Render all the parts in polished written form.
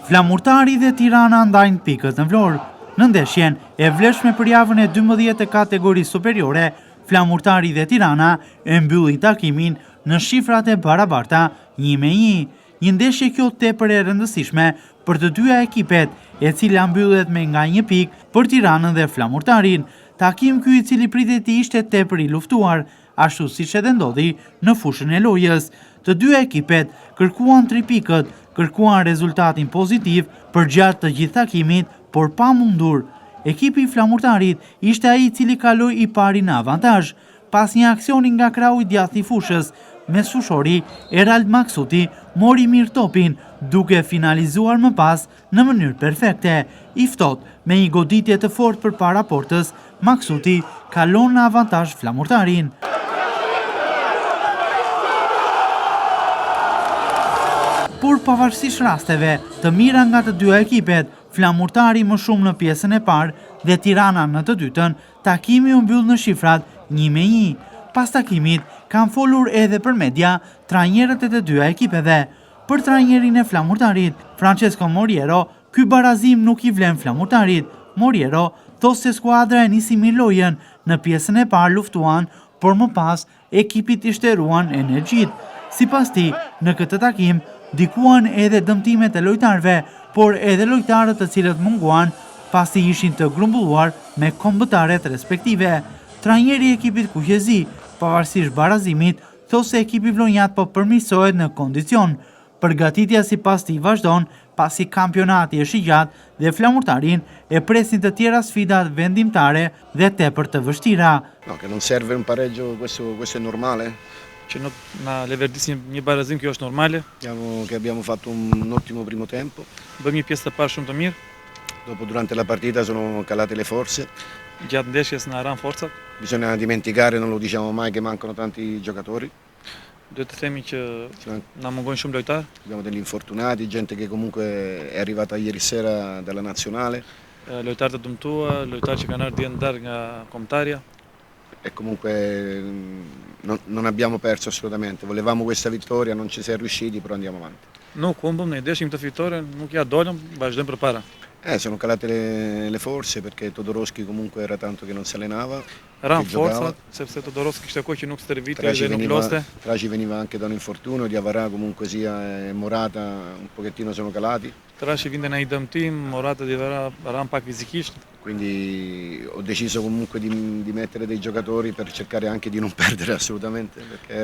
Flamurtari dhe Tirana ndajnë pikët në Vlorë. Në ndeshjen e vlefshme për javën e 12 e kategorisë superiore, Flamurtari dhe Tirana e mbyllin takimin në shifrat e barabarta 1-1. Një ndeshje kjo tepër e rëndësishme për të dyja ekipet, e cila mbyllet me nga 1 pikë për Tiranën dhe Flamurtarin. Takim ky i cili pritet të ishte tepër i luftuar, ashtu siç edhe ndodhi në fushën e lojës. Të dy ekipet kërkuan 3 pikët, kërkuan rezultatin pozitiv për gjatë të gjithë takimit, por pa mundur. Ekipi i Flamurtarit ishte ai i cili kaloi i pari në avantazh, pas një aksioni nga krau i djathtë i fushës. Mes fushori, Erald Maksuti mori mirë topin, duke finalizuar më pas në mënyrë perfekte. I ftohtë me një goditje të fortë përpara portës, Maksuti kalon në avantazh Flamurtarin. Por pavarësisht rasteve të mira nga të dy ekipet, Flamurtari më shumë në pjesën e parë dhe Tirana në të dytën, takimi u mbyll në shifrat 1-1. Pas takimit, kanë folur edhe për media trajnerët e të dyja ekipeve. Për trajnerin e Flamurtarit, Francesco Moriero, ky barazim nuk i vlen Flamurtarit. Moriero thos se skuadra e nisi mirë lojën, në pjesën e parë luftuan, por më pas ekipit i shtruan energjit. Sipas tij, në këtë takim dikuan edhe dëmtimet e lojtarëve, por edhe lojtarët të cilët munguan pasi ishin të grumbulluar me kombëtaret respektive. Trajneri i ekipit kuqezi, pavarësisht barazimit, thos se ekipi vlonjat po përmirësohet në kondicion. Përgatitja sipas tij vazhdon, pasi kampionati është i gjatë dhe Flamurtarin e presin të tjera sfida vendimtare dhe tepër të vështira. No, che non serve un pareggio, questo è normale. Që nuk na leverdis një barazim, kjo është normale. Che abbiamo fatto un ottimo primo tempo. Bëm një pjesë të parë shumë të mirë. Dopo durante la partita sono calate le forze. Gjatë ndeshjes na ran forcat. Bisogna dimenticare, non lo diciamo mai, che mancano tanti giocatori. Duhet të themi që na mungojnë shumë lojtarë. Abbiamo degli infortunati, gente che comunque è arrivata ieri sera dalla nazionale. Lojtarë të dëmtuar, lojtarë që kanë ardhur dje ndar nga kombëtarja. E comunque non abbiamo perso assolutamente. Volevamo questa vittoria, non ci si è riusciti, però andiamo avanti. Nuk humbëm, ne deshim të fitoren, nuk ja dolëm, vazhdojmë përpara. Sono calate le forze perché Todorowsky comunque era tanto che non si allenava. Ran forza, sepse Todorowsky kishte kohë që nuk stërvitej dhe nuk loste. Traci veniva anche da un infortunio, Diawara comunque sia e Morata un pochettino sono calati. Traci vinte në një dëmtim, Morata Diawara ran pak fizikisht. Quindi ho deciso comunque di mettere dei giocatori per cercare anche di non perdere assolutamente, perché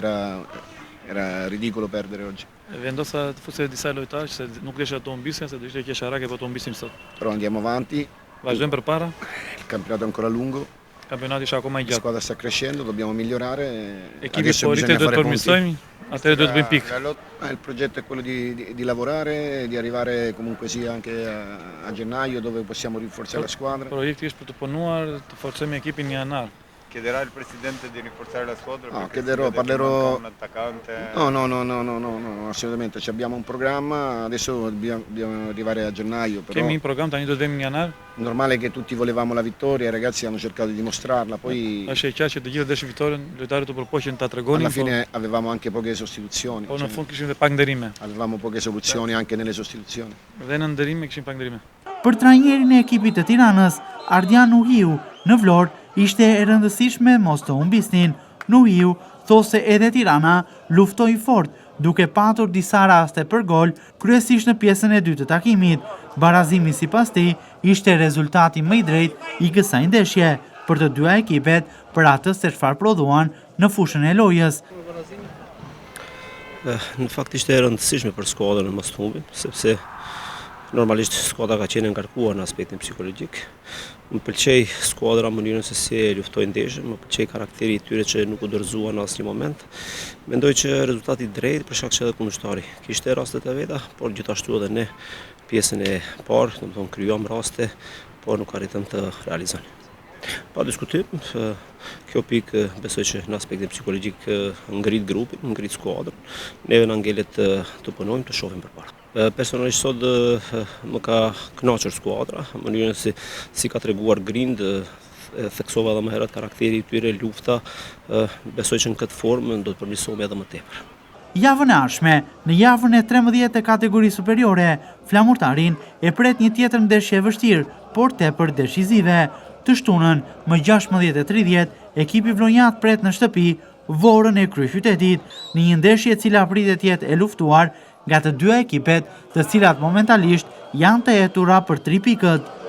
era ridicolo perdere oggi. Vendosa të fuse disa lojtarë që nuk desha të humbisin, se do ishte keq harake po të humbisim sot. Però andiamo avanti. Vazhdojmë përpara. Il campionato è ancora lungo. Campionati është akoma i La gjatë. squadra sta crescendo, dobbiamo migliorare. Ekipi po rritet, duhet të përmirësojmë, atëherë duhet të bëjmë pikë. Il progetto è quello di lavorare, di arrivare comunque sia anche a gennaio dove possiamo rinforzare la squadra. Projekti është për të punuar, të forcojmë ekipin në janar. Chiederà il presidente di rinforzare la squadra? No, chiederò, parlerò. Un attaccante? No, assolutamente. Abbiamo un programma, adesso dobbiamo arrivare a gennaio. Però Kemi një program, tani do të vemi në janar. Normale che tutti volevamo la vittoria, i ragazzi hanno cercato di dimostrarla, poi Është e qartë që të gjithë deshin fitoren, lojtarët u përpoqen ta tregonin. alla fine avevamo anche poche sostituzioni. Po në fund kishim edhe pak nderime. Avevamo poche soluzioni anche nelle sostituzioni. Dhe në nderime kishim pak nderime. Për trajnerin e ekipit të Tiranës, Ardian Nuhiu, në Vlorë, ishte e rëndësishme mos të humbisnin. Nuhiu thos se edhe Tirana luftoi fort, duke patur disa raste për gol, kryesisht në pjesën e dytë të takimit. Barazimi sipas tij ishte rezultati më i drejtë i kësaj ndeshje për të dyja ekipet për atë se çfarë prodhuan në fushën e lojës. Në fakt ishte e rëndësishme për skuadrën mos të humbin, sepse normalisht skuadra ka qenë ngarkuar në aspektin psikologjik. Më pëlqej skuadra mënyrën se si luftoi ndeshjen, më pëlqej karakteri i tyre që nuk u dorëzuan në asnjë moment. Mendoj që rezultati i drejtë për shkak që edhe kundërshtari kishte rastet e veta, por gjithashtu edhe ne pjesën e parë, domethënë krijuam raste, por nuk arritëm të realizojmë. Pa diskutim, kjo pikë besoj që në aspektin psikologjik ngrit grupin, ngrit skuadrën. Neve na ngelet të punojmë, të shohim përpara. Personalisht sot më ka kënaqur skuadra, mënyrën si ka treguar grind, theksova edhe më herët karakteri i tyre, lufta, besoj që në këtë formë do të përmirësohemi edhe më tepër. Javën e ardhshme, në javën e 13 e kategorisë superiore, flamurtarin e pret një tjetër ndeshje e vështirë, por tepër deshizive. Të shtunën, më 16:30, ekipi vlonjat pret në shtëpi Vorën e kryeqytetit, në një ndeshje e cila pritet jetë e luftuar nga të dyja ekipet, të cilat momentalisht janë të hetura për 3 pikët.